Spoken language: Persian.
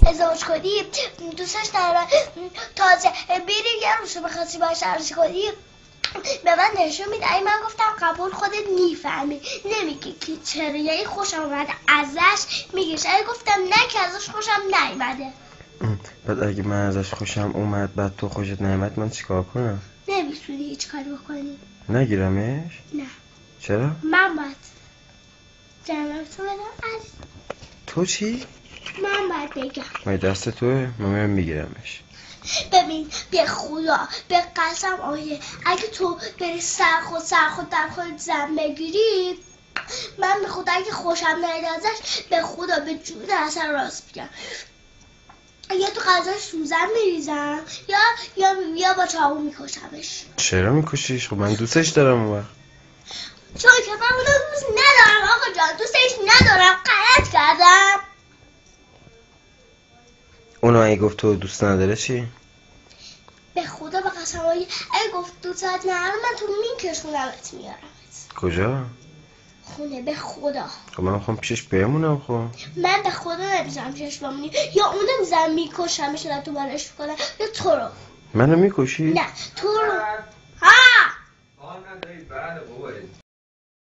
ازدواج کنی دوستش دارم تازه بری یه روز بخواستی باش عروسی کنی به من نشون میده. ای من گفتم قبول خودت میفهمی نمیگی که چرا یعنی خوشم اومده ازش میگیش. ای گفتم نه که ازش خوشم نیومده. بعد اگه من ازش خوشم اومد بعد تو خوشت نیومد من چیکار کنم؟ نمیتونی هیچ کاری بکنی. نگیرمش؟ نه. چرا؟ من باید جنبتو بدم از تو چی؟ من باید بگم مای دست توه؟ من میگیرمش. ببین به خدا به قسم آیه اگه تو بری سر خود در خود زن بگیری من به خدا اگه خوشم نیاد ازش به خدا به جون اصلا راست میگم یا تو غذاش سوزن میریزم یا با چاقو میکشمش. چرا میکشیش؟ خب من دوستش دارم اون وقت. چون که من اونو دوست ندارم آقا جان دوستش ندارم غلط کردم. اونو اگه گفت تو دوست نداره چی؟ به خدا به قسم اگه گفت دوست ندارم من تو میکشونمت میارمت. کجا؟ خونه به خدا. خب من میخوام پیشش بمونم. خب من به خدا نمیذارم پیشش بمونی یا اونو میذارم میکشمش یا تو بالش کنم یا تو رو. منو میکشی؟ نه تو رو.